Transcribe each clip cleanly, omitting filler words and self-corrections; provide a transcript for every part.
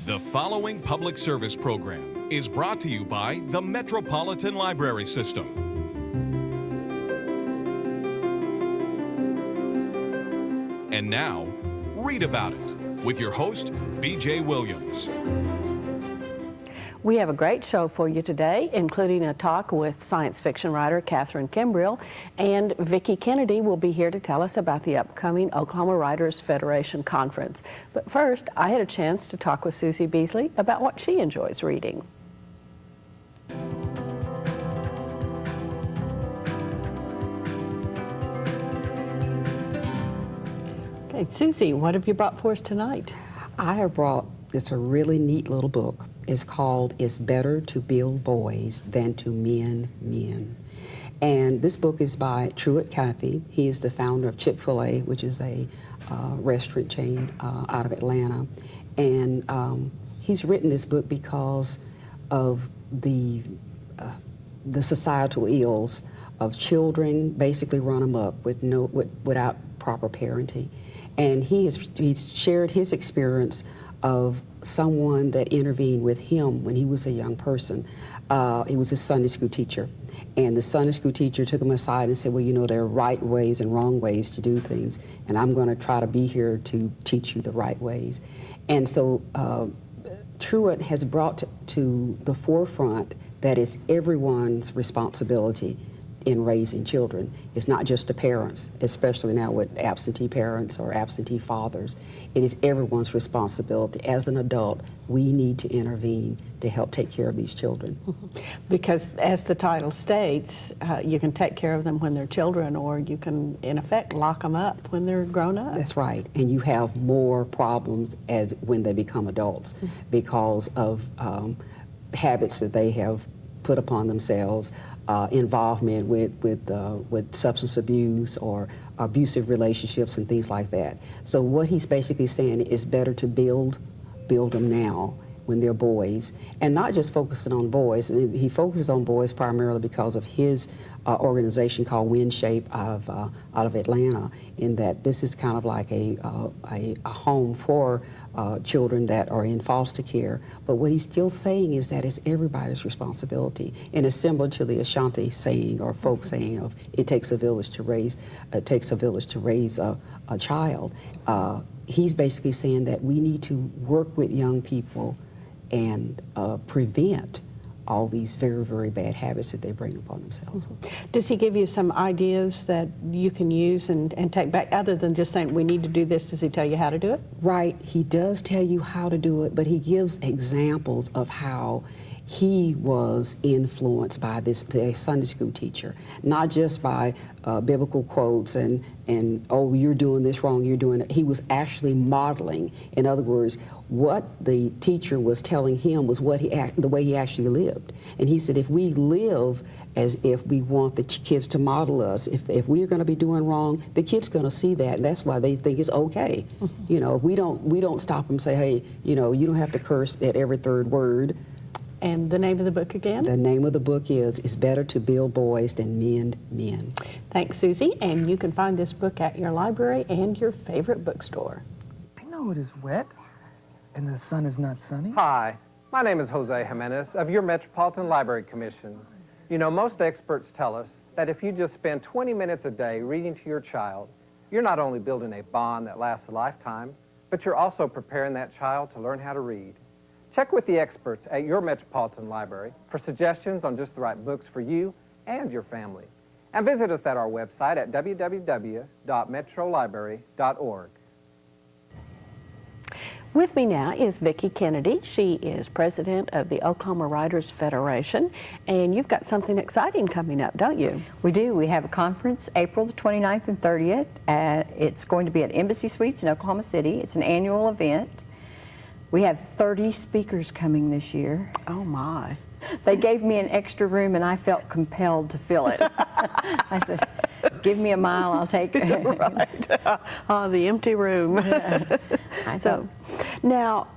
The following public service program is brought to you by the Metropolitan Library System. And now, Read About It with your host, B.J. Williams. We have a great show for you today, including a talk with science fiction writer Katherine, and Vickie Kennedy will be here to tell us about the upcoming Oklahoma Writers Federation Conference. But first, I had a chance to talk with Susie Beasley about what she enjoys reading. Okay, Susie, what have you brought for us tonight? I have brought, it's a really neat little book. It's called It's Better to Build Boys Than to Mend Men. And this book is by Truett Cathy. He is the founder of Chick-fil-A, which is a restaurant chain out of Atlanta. And he's written this book because of the societal ills of children basically run amok without proper parenting. And he's shared his experience of someone that intervened with him when he was a young person. He was a Sunday school teacher. And the Sunday school teacher took him aside and said, well, you know, there are right ways and wrong ways to do things, and I'm going to try to be here to teach you the right ways. And so Truett has brought to the forefront that it's everyone's responsibility in raising children. It's not just the parents, especially now with absentee parents or absentee fathers. It is everyone's responsibility. As an adult, we need to intervene to help take care of these children. Because as the title states, you can take care of them when they're children, or you can, in effect, lock them up when they're grown up. That's right. And you have more problems as when they become adults because of habits that they have put upon themselves, involvement with substance abuse or abusive relationships and things like that. So what he's basically saying is better to build them now when they're boys, and not just focusing on boys. He focuses on boys primarily because of his organization called Wind Shape out of Atlanta, in that this is kind of like a home for children that are in foster care. But what he's still saying is that it's everybody's responsibility, and it's similar to the Ashanti saying or folk saying of it takes a village to raise a child. He's basically saying that we need to work with young people and prevent all these very, very bad habits that they bring upon themselves. Does he give you some ideas that you can use and take back, other than just saying we need to do this? Does he tell you how to do it? Right, he does tell you how to do it, but he gives examples of how he was influenced by this Sunday school teacher, not just by biblical quotes and oh, you're doing this wrong, you're doing it. He was actually modeling. In other words, what the teacher was telling him was the way he actually lived. And he said, if we live as if we want the kids to model us, if we're going to be doing wrong, the kid's going to see that, and that's why they think it's okay. You know, we don't stop them and say, hey, you know, you don't have to curse at every third word. And the name of the book again? The name of the book is It's Better to Build Boys Than Mend Men. Thanks, Susie. And you can find this book at your library and your favorite bookstore. I know it is wet, and the sun is not sunny. Hi, my name is Jose Jimenez of your Metropolitan Library Commission. You know, most experts tell us that if you just spend 20 minutes a day reading to your child, you're not only building a bond that lasts a lifetime, but you're also preparing that child to learn how to read. Check with the experts at your Metropolitan Library for suggestions on just the right books for you and your family. And visit us at our website at www.metrolibrary.org. With me now is Vickie Kennedy. She is president of the Oklahoma Writers Federation, and you've got something exciting coming up, don't you? We do. We have a conference April the 29th and 30th. It's going to be at Embassy Suites in Oklahoma City. It's an annual event. We have 30 speakers coming this year. Oh, my. They gave me an extra room, and I felt compelled to fill it. I said, give me a mile, I'll take it. Right. Oh, the empty room. Yeah. So, now,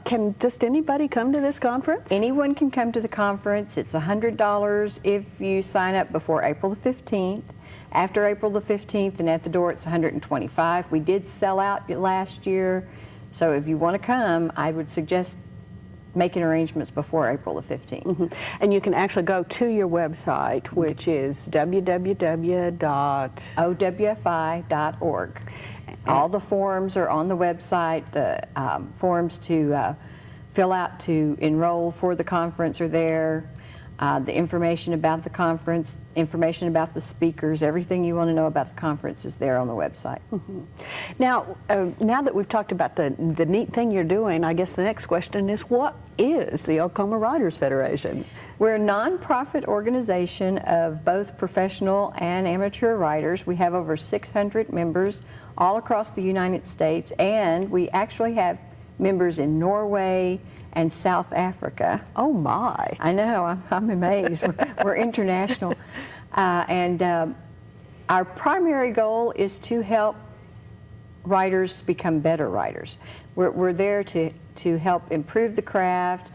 can just anybody come to this conference? Anyone can come to the conference. It's $100 if you sign up before April the 15th. After April the 15th and at the door, it's $125. We did sell out last year. So if you want to come, I would suggest making arrangements before April the 15th. And you can actually go to your website, which is www.owfi.org. All the forms are on the website. The forms to fill out to enroll for the conference are there. The information about the conference, information about the speakers, everything you want to know about the conference is there on the website. Now, now that we've talked about the neat thing you're doing, I guess the next question is, what is the Oklahoma Writers Federation? We're a nonprofit organization of both professional and amateur writers. We have over 600 members all across the United States, and we actually have members in Norway and South Africa. Oh my! I know, I'm amazed. We're international. And our primary goal is to help writers become better writers. We're there to help improve the craft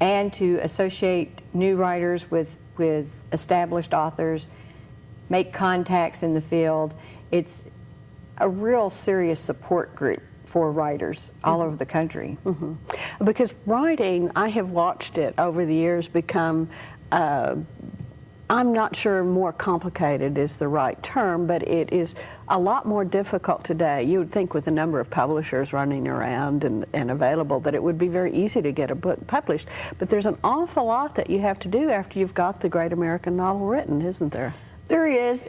and to associate new writers with established authors, make contacts in the field. It's a real serious support group for writers all over the country. Because writing, I have watched it over the years become, I'm not sure more complicated is the right term, but it is a lot more difficult today. You would think with the number of publishers running around and available that it would be very easy to get a book published. But there's an awful lot that you have to do after you've got the great American novel written, isn't there? There is.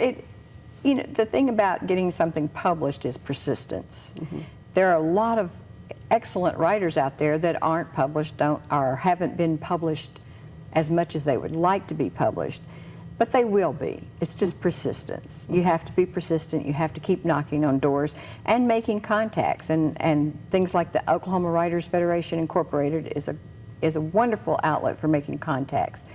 You know, the thing about getting something published is persistence. There are a lot of excellent writers out there that aren't published, or haven't been published as much as they would like to be published, but they will be. It's just persistence. You have to be persistent. You have to keep knocking on doors and making contacts. And things like the Oklahoma Writers Federation Incorporated is a wonderful outlet for making contacts.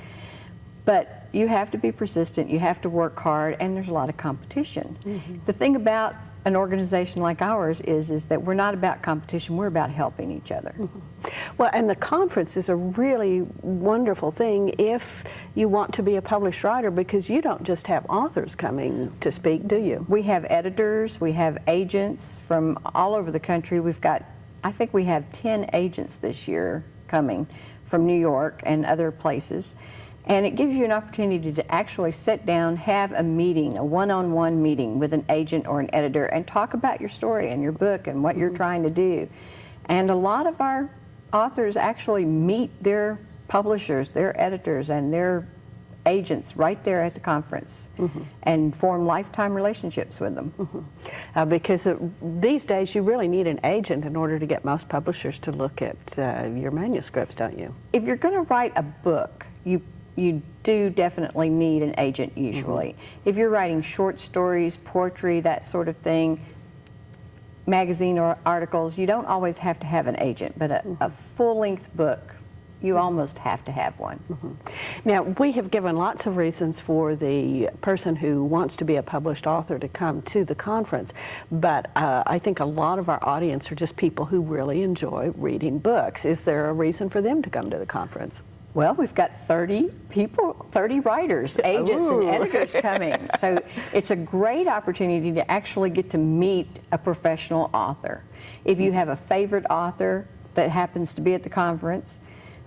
But you have to be persistent. You have to work hard, and there's a lot of competition. The thing about an organization like ours is that we're not about competition, we're about helping each other. Well, and the conference is a really wonderful thing if you want to be a published writer, because you don't just have authors coming to speak, do you? We have editors, we have agents from all over the country. I think we have 10 agents this year coming from New York and other places. And it gives you an opportunity to actually sit down, have a meeting, a one-on-one meeting with an agent or an editor, and talk about your story and your book and what you're trying to do. And a lot of our authors actually meet their publishers, their editors, and their agents right there at the conference and form lifetime relationships with them. Because these days you really need an agent in order to get most publishers to look at your manuscripts, don't you? If you're going to write a book, you do definitely need an agent usually. If you're writing short stories, poetry, that sort of thing, magazine or articles, you don't always have to have an agent, but a full-length book, you almost have to have one. Now, we have given lots of reasons for the person who wants to be a published author to come to the conference, but I think a lot of our audience are just people who really enjoy reading books. Is there a reason for them to come to the conference? Well, we've got 30 people, 30 writers, agents, and editors coming. So it's a great opportunity to actually get to meet a professional author. If you have a favorite author that happens to be at the conference,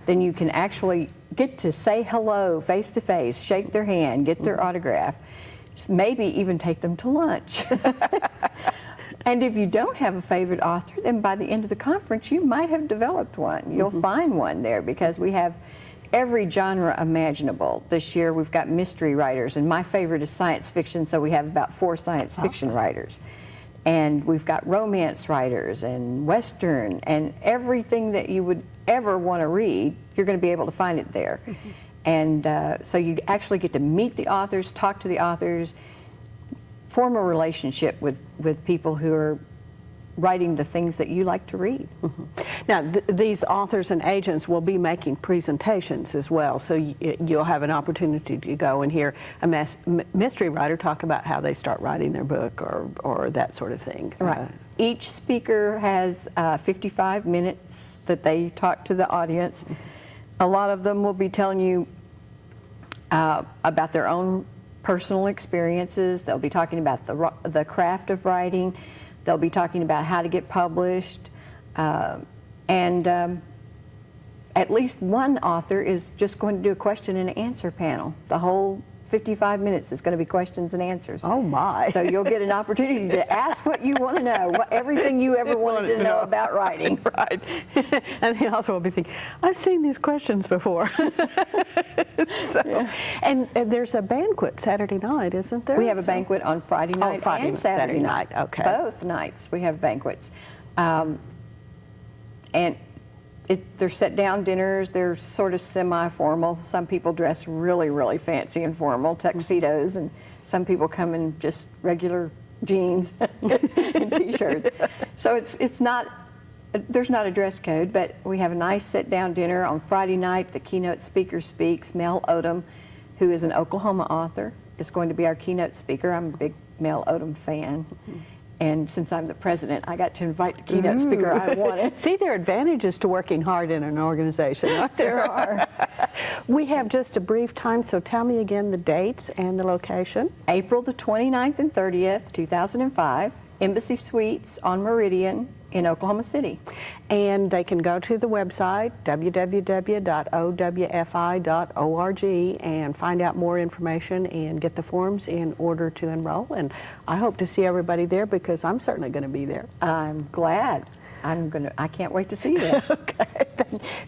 then you can actually get to say hello face to face, shake their hand, get their autograph, maybe even take them to lunch. And if you don't have a favorite author, then by the end of the conference, you might have developed one. You'll find one there, because we have every genre imaginable. This year we've got mystery writers, and my favorite is science fiction, so we have about 4 science fiction writers. And we've got romance writers and Western, and everything that you would ever want to read, you're going to be able to find it there. And so you actually get to meet the authors, talk to the authors, form a relationship with people who are writing the things that you like to read. Now, these authors and agents will be making presentations as well, so you'll have an opportunity to go and hear a mystery writer talk about how they start writing their book or that sort of thing. Right. Each speaker has 55 minutes that they talk to the audience. A lot of them will be telling you about their own personal experiences. They'll be talking about the craft of writing. They'll be talking about how to get published, and at least one author is just going to do a question and answer panel. The whole 55 minutes is going to be questions and answers. Oh my. So you'll get an opportunity to ask what you want to know, everything you ever wanted to know about writing. Right. And the author will be thinking, I've seen these questions before. And there's a banquet Saturday night, isn't there? We have a banquet on Friday night Friday and Saturday night. night. Okay. Both nights we have banquets. And they're set-down dinners. They're sort of semi-formal. Some people dress really, really fancy and formal, tuxedos, and some people come in just regular jeans and T-shirts. So it's not, there's not a dress code, but we have a nice sit-down dinner on Friday night. The keynote speaker speaks. Mel Odom, who is an Oklahoma author, is going to be our keynote speaker. I'm a big Mel Odom fan. And since I'm the president, I got to invite the keynote speaker I wanted. See, there are advantages to working hard in an organization, aren't there? There are. We have just a brief time, so tell me again the dates and the location. April the 29th and 30th, 2005, Embassy Suites on Meridian in Oklahoma City. And they can go to the website, www.owfi.org, and find out more information and get the forms in order to enroll. And I hope to see everybody there because I'm certainly going to be there. I'm glad. I can't wait to see you there. Okay.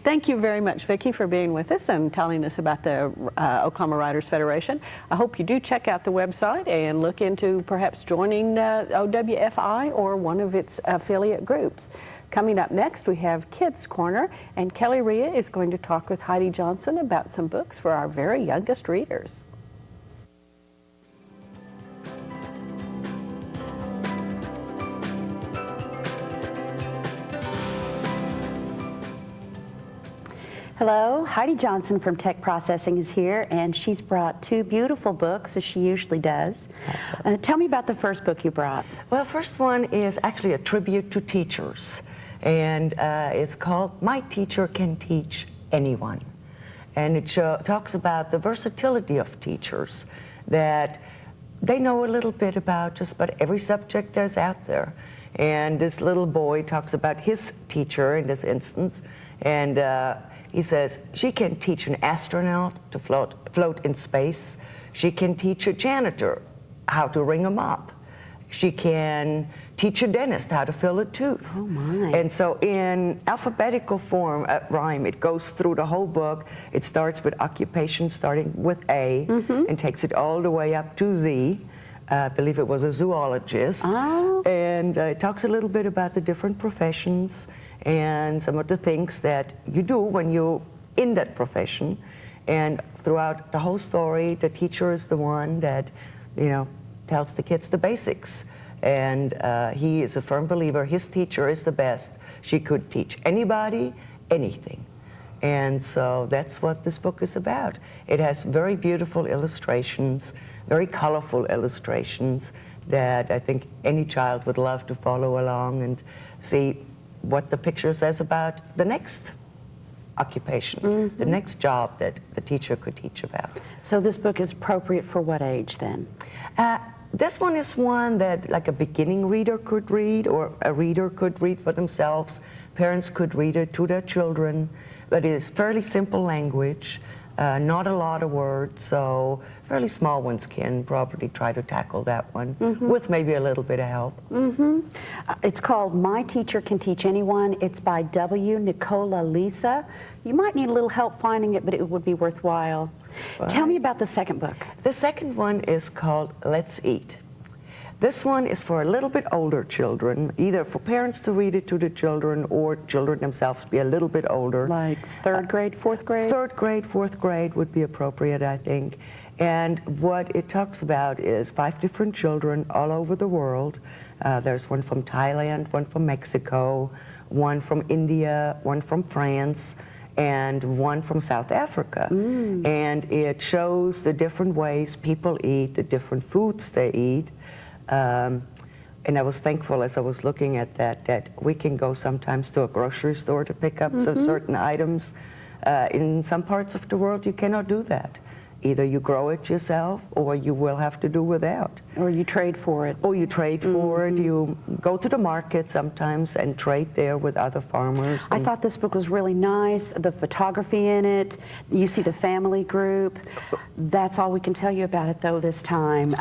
Thank you very much, Vickie, for being with us and telling us about the Oklahoma Writers Federation. I hope you do check out the website and look into perhaps joining OWFI or one of its affiliate groups. Coming up next, we have Kids Corner, and Kelly Rhea is going to talk with Heidi Johnson about some books for our very youngest readers. Hello, Heidi Johnson from Tech Processing is here, and she's brought two beautiful books, as she usually does. Tell me about the first book you brought. Well, first one is actually a tribute to teachers, and it's called My Teacher Can Teach Anyone. And it talks about the versatility of teachers, that they know a little bit about just about every subject there's out there. And this little boy talks about his teacher in this instance, and he says, she can teach an astronaut to float in space. She can teach a janitor how to ring a mop. She can teach a dentist how to fill a tooth. Oh my. And so in alphabetical form, rhyme, it goes through the whole book. It starts with occupation, starting with A, and takes it all the way up to Z. I believe it was a zoologist. Oh. And it talks a little bit about the different professions and some of the things that you do when you're in that profession. And throughout the whole story, the teacher is the one that, tells the kids the basics. And he is a firm believer, his teacher is the best. She could teach anybody anything. And so that's what this book is about. It has very beautiful illustrations, very colorful illustrations that I think any child would love to follow along and see what the picture says about the next occupation, the next job that the teacher could teach about. So this book is appropriate for what age then? This one is one that like a beginning reader could read, or a reader could read for themselves. Parents could read it to their children, but it is fairly simple language, not a lot of words, so fairly small ones can probably try to tackle that one with maybe a little bit of help. It's called My Teacher Can Teach Anyone. It's by W. Nicola Lisa. You might need a little help finding it, but it would be worthwhile. Tell me about the second book. The second one is called Let's Eat. This one is for a little bit older children, either for parents to read it to the children or children themselves be a little bit older. Like third grade, fourth grade? Third grade, fourth grade would be appropriate, I think. And what it talks about is 5 different children all over the world. There's one from Thailand, one from Mexico, one from India, one from France, and one from South Africa. And it shows the different ways people eat, the different foods they eat. And I was thankful as I was looking at that we can go sometimes to a grocery store to pick up some certain items. In some parts of the world, you cannot do that. Either you grow it yourself or you will have to do without. Or you trade for it. Or you trade for it. You go to the market sometimes and trade there with other farmers. I thought this book was really nice, the photography in it, you see the family group. That's all we can tell you about it though this time.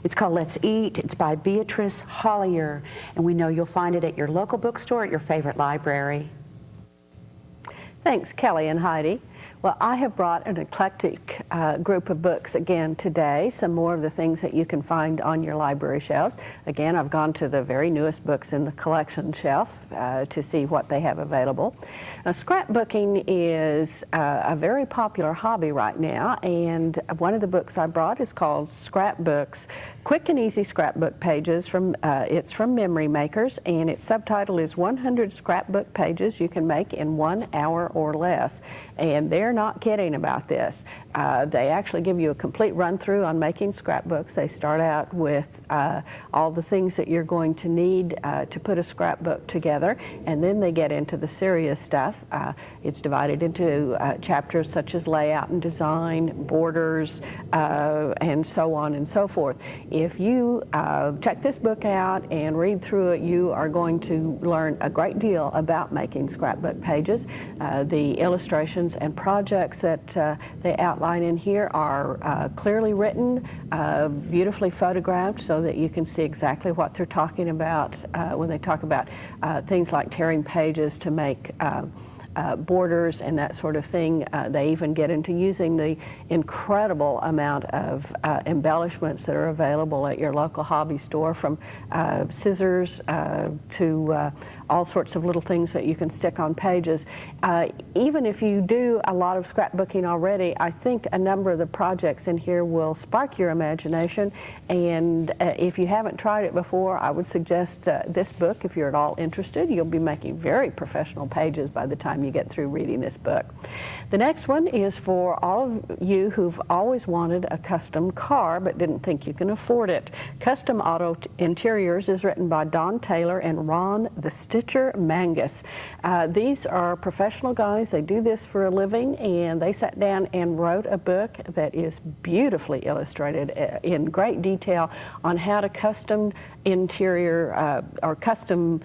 It's called Let's Eat. It's by Beatrice Hollier, and we know you'll find it at your local bookstore, at your favorite library. Thanks, Kelly and Heidi. Well, I have brought an eclectic group of books again today, some more of the things that you can find on your library shelves. Again, I've gone to the very newest books in the collection shelf to see what they have available. Now, scrapbooking is a very popular hobby right now, and one of the books I brought is called Scrapbooks, Quick and Easy Scrapbook Pages. It's from Memory Makers, and its subtitle is 100 Scrapbook Pages You Can Make in 1 Hour or Less. And they're not kidding about this. They actually give you a complete run-through on making scrapbooks. They start out with all the things that you're going to need to put a scrapbook together, and then they get into the serious stuff. It's divided into chapters such as layout and design, borders, and so on and so forth. If you check this book out and read through it, you are going to learn a great deal about making scrapbook pages. The illustrations and projects that they outline in here are clearly written, beautifully photographed, so that you can see exactly what they're talking about when they talk about things like tearing pages to make borders and that sort of thing. They even get into using the incredible amount of embellishments that are available at your local hobby store, from scissors to all sorts of little things that you can stick on pages. Even if you do a lot of scrapbooking already, I think a number of the projects in here will spark your imagination, and if you haven't tried it before, I would suggest this book if you're at all interested. You'll be making very professional pages by the time you get through reading this book. The next one is for all of you who've always wanted a custom car but didn't think you can afford it. Custom Auto Interiors is written by Don Taylor and Ron the Stitcher Mangus. These are professional guys. They do this for a living, and they sat down and wrote a book that is beautifully illustrated in great detail on how to custom interior or custom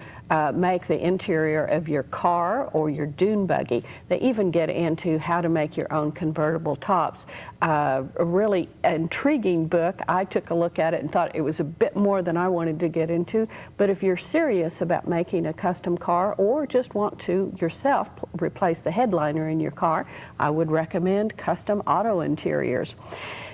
make the interior of your car or your dune buggy. They even get into how to make your own convertible tops. A really intriguing book. I took a look at it and thought it was a bit more than I wanted to get into, but if you're serious about making a custom car or just want to yourself replace the headliner in your car, I would recommend Custom Auto Interiors.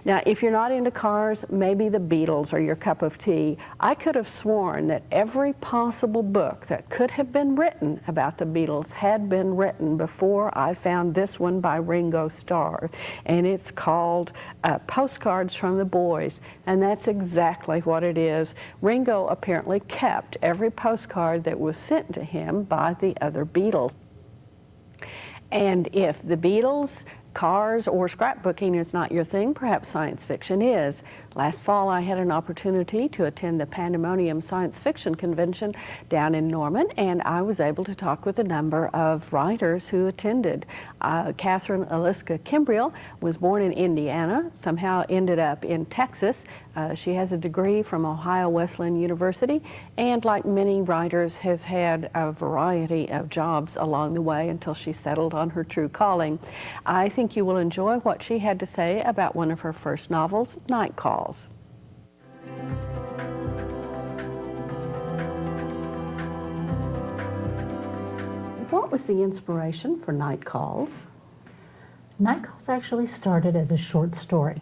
Now, if you're not into cars, maybe the Beatles are your cup of tea. I could have sworn that every possible book that could have been written about the Beatles had been written before I found this one by Ringo Starr, and it's called Postcards from the Boys, and that's exactly what it is. Ringo apparently kept every postcard that was sent to him by the other Beatles. And if the Beatles, cars, or scrapbooking is not your thing, perhaps science fiction is. Last fall, I had an opportunity to attend the Pandemonium Science Fiction Convention down in Norman, and I was able to talk with a number of writers who attended. Katherine Eliska Kimbrell was born in Indiana, somehow ended up in Texas. She has a degree from Ohio Wesleyan University, and like many writers, has had a variety of jobs along the way until she settled on her true calling. I think you will enjoy what she had to say about one of her first novels, Night Calls. What was the inspiration for Night Calls? Night Calls actually started as a short story.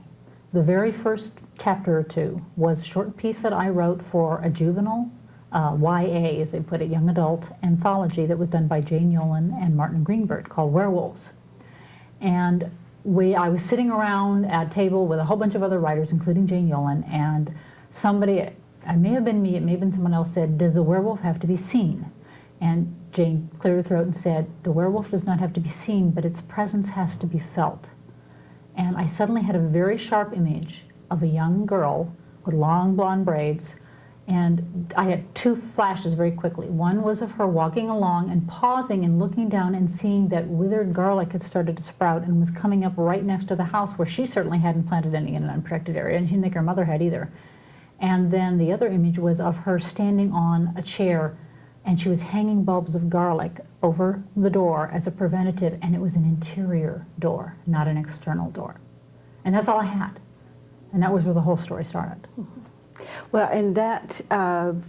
The very first chapter or two was a short piece that I wrote for a juvenile YA, as they put it, young adult anthology that was done by Jane Yolen and Martin Greenberg called Werewolves. And I was sitting around at a table with a whole bunch of other writers, including Jane Yolen, and somebody, it may have been me, it may have been someone else, said, "Does a werewolf have to be seen?" And Jane cleared her throat and said, "The werewolf does not have to be seen, but its presence has to be felt." And I suddenly had a very sharp image of a young girl with long blonde braids And I had two flashes very quickly. One was of her walking along and pausing and looking down and seeing that withered garlic had started to sprout and was coming up right next to the house where she certainly hadn't planted any in an unprotected area, and she didn't think her mother had either. And then the other image was of her standing on a chair, and she was hanging bulbs of garlic over the door as a preventative, and it was an interior door, not an external door. And that's all I had. And that was where the whole story started. Well, and that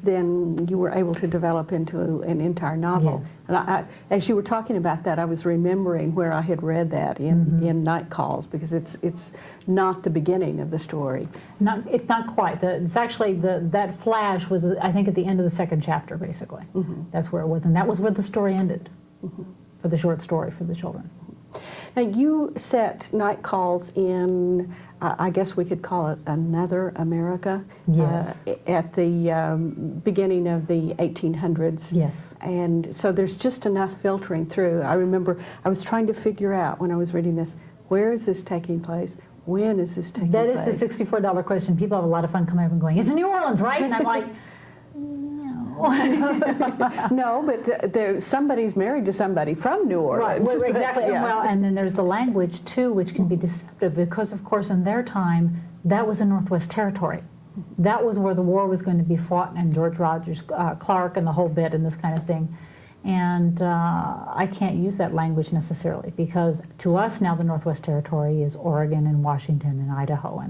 then you were able to develop into an entire novel. Yes. And as you were talking about that, I was remembering where I had read that in Night Calls, because it's not the beginning of the story. It's not quite. It's actually that flash was, I think, at the end of the second chapter, basically. That's where it was, and that was where the story ended for the short story for the children. Now, you set Night Calls in, I guess we could call it another America. Yes. At the beginning of the 1800s. Yes. And so there's just enough filtering through. I remember I was trying to figure out when I was reading this, where is this taking place? When is this taking place? That is the $64 question. People have a lot of fun coming up and going, it's in New Orleans, right? And I'm like, no, but somebody's married to somebody from New Orleans. Right, exactly. Yeah. Well, and then there's the language, too, which can be deceptive because, of course, in their time, that was a Northwest Territory. That was where the war was going to be fought, and George Rogers Clark and the whole bit and this kind of thing. And I can't use that language necessarily because to us now the Northwest Territory is Oregon and Washington and Idaho.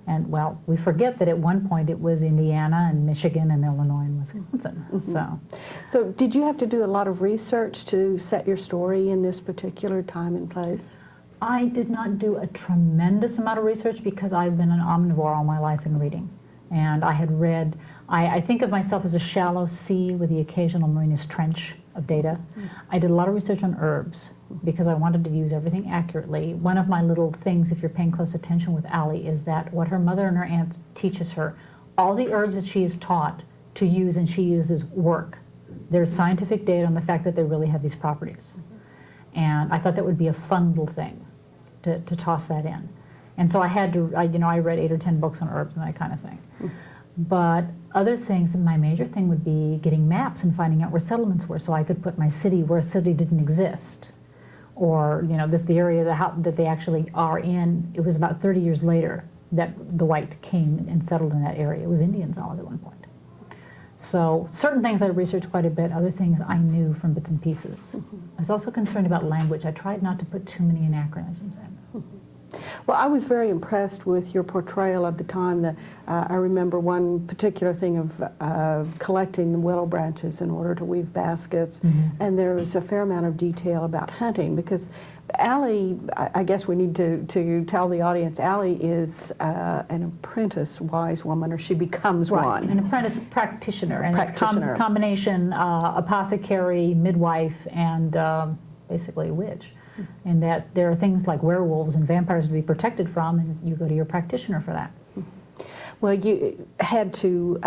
And well, we forget that at one point it was Indiana and Michigan and Illinois and Wisconsin. So did you have to do a lot of research to set your story in this particular time and place? I did not do a tremendous amount of research because I've been an omnivore all my life in reading. And I had read, I think of myself as a shallow sea with the occasional marinous trench of data. I did a lot of research on herbs because I wanted to use everything accurately. One of my little things, if you're paying close attention with Allie, is that what her mother and her aunt teaches her, all the herbs that she is taught to use and she uses work. There's scientific data on the fact that they really have these properties. And I thought that would be a fun little thing to toss that in. And so I had to, I read 8 or 10 books on herbs and that kind of thing. But other things, my major thing would be getting maps and finding out where settlements were so I could put my city where a city didn't exist. Or, the area that they actually are in, it was about 30 years later that the white came and settled in that area. It was Indians all at one point. So certain things I researched quite a bit, other things I knew from bits and pieces. I was also concerned about language. I tried not to put too many anachronisms in. Well, I was very impressed with your portrayal of the time. That I remember one particular thing of collecting the willow branches in order to weave baskets, and there was a fair amount of detail about hunting because Allie, I guess we need to tell the audience, Allie is an apprentice wise woman, or she becomes one. An apprentice practitioner, and Practitioner. it's combination apothecary, midwife, and basically a witch. And that there are things like werewolves and vampires to be protected from, and you go to your practitioner for that. Well, you had to,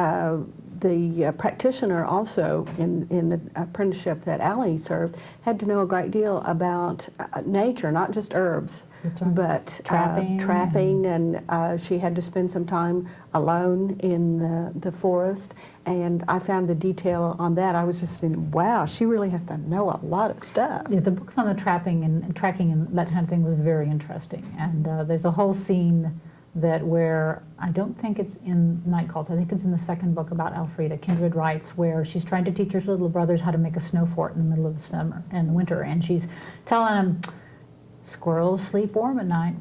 the practitioner also in the apprenticeship that Allie served had to know a great deal about nature, not just herbs, but trapping, and she had to spend some time alone in the forest. And I found the detail on that. I was just thinking, wow, she really has to know a lot of stuff. Yeah, the books on the trapping and tracking and that kind of thing was very interesting. And there's a whole scene where I don't think it's in Night Calls. I think it's in the second book about Elfrida, Kindred Writes, where she's trying to teach her little brothers how to make a snow fort in the middle of the summer and the winter. And she's telling them, squirrels sleep warm at night.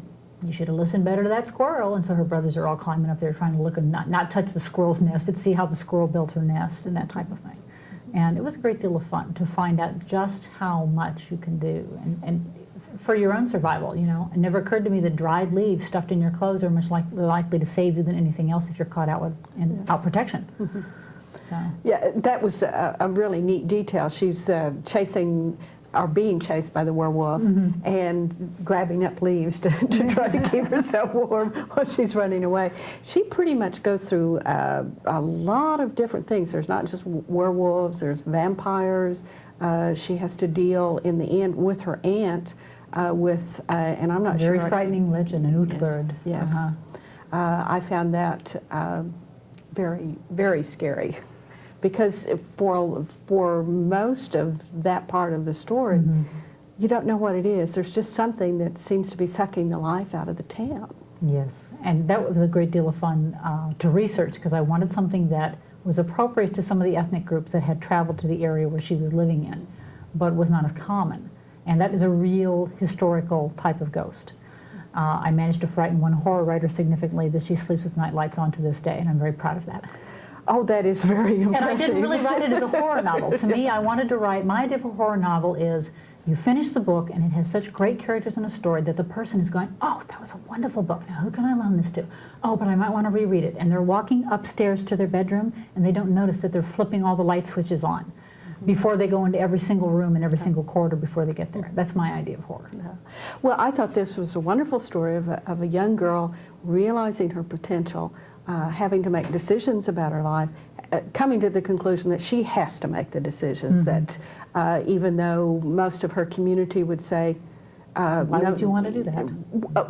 You should have listened better to that squirrel. And so her brothers are all climbing up there trying to look and not touch the squirrel's nest, but see how the squirrel built her nest and that type of thing. And it was a great deal of fun to find out just how much you can do. And for your own survival, It never occurred to me that dried leaves stuffed in your clothes are much likely to save you than anything else if you're caught out without protection. So. Yeah, that was a really neat detail. She's being chased by the werewolf and grabbing up leaves to try to keep herself warm while she's running away. She pretty much goes through a lot of different things. There's not just werewolves, there's vampires. She has to deal in the end with her aunt and I'm not sure. Very frightening legend, an Utgard. Yes. I found that very, very scary. Because for most of that part of the story, you don't know what it is. There's just something that seems to be sucking the life out of the town. Yes, and that was a great deal of fun to research, because I wanted something that was appropriate to some of the ethnic groups that had traveled to the area where she was living in, but was not as common. And that is a real historical type of ghost. I managed to frighten one horror writer significantly that she sleeps with night lights on to this day, and I'm very proud of that. Oh, that is very impressive. And I didn't really write it as a horror novel. To me, I wanted to write, my idea of a horror novel is you finish the book and it has such great characters and a story that the person is going, oh, that was a wonderful book. Now, who can I loan this to? Oh, but I might want to reread it. And they're walking upstairs to their bedroom and they don't notice that they're flipping all the light switches on before they go into every single room and every single corridor before they get there. That's my idea of horror. Well, I thought this was a wonderful story of a young girl realizing her potential, having to make decisions about her life, coming to the conclusion that she has to make the decisions, that even though most of her community would say, why would you want to do that?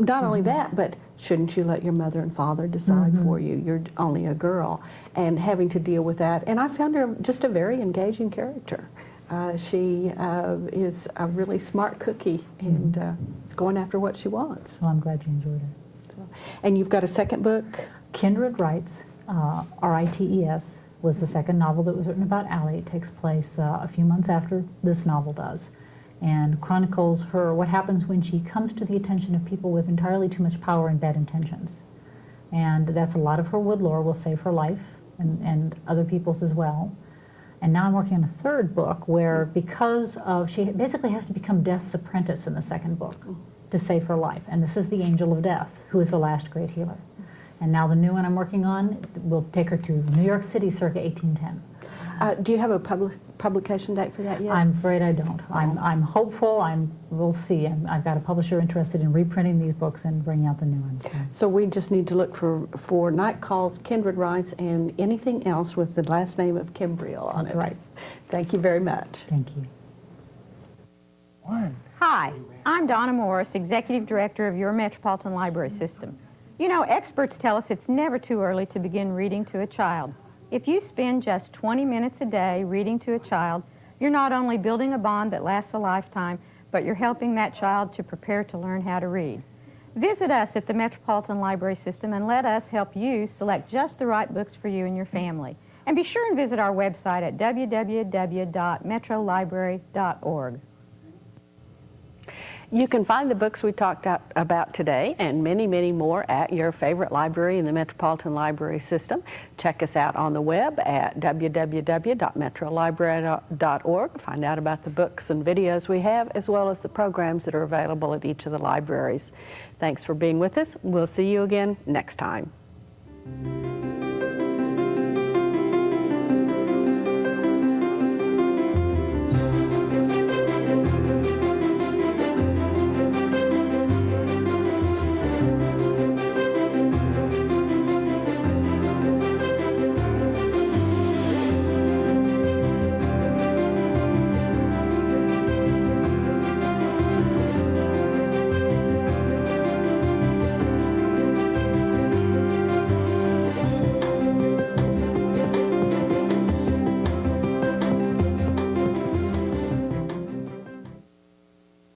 Not only that, but shouldn't you let your mother and father decide for you? You're only a girl. And having to deal with that. And I found her just a very engaging character. She is a really smart cookie and is going after what she wants. Well, I'm glad you enjoyed it. And you've got a second book? Kindred Rites, R-I-T-E-S, was the second novel that was written about Allie. It takes place a few months after this novel does, and chronicles what happens when she comes to the attention of people with entirely too much power and bad intentions. And that's a lot of her wood lore will save her life, and other people's as well. And now I'm working on a third book where, because of, she basically has to become Death's apprentice in the second book to save her life. And this is the Angel of Death, who is the last great healer. And now the new one I'm working on will take her to New York City circa 1810. Do you have a publication date for that yet? I'm afraid I don't. I'm hopeful. We'll see. I've got a publisher interested in reprinting these books and bringing out the new ones. So we just need to look for Night Calls, Kindred Rites, and anything else with the last name of Kimbriel on it. That's right. Thank you very much. Thank you. Hi, I'm Donna Morris, Executive Director of your Metropolitan Library System. You know, experts tell us it's never too early to begin reading to a child. If you spend just 20 minutes a day reading to a child, you're not only building a bond that lasts a lifetime, but you're helping that child to prepare to learn how to read. Visit us at the Metropolitan Library System and let us help you select just the right books for you and your family. And be sure and visit our website at www.metrolibrary.org. You can find the books we talked about today and many, many more at your favorite library in the Metropolitan Library System. Check us out on the web at www.metrolibrary.org. Find out about the books and videos we have, as well as the programs that are available at each of the libraries. Thanks for being with us. We'll see you again next time.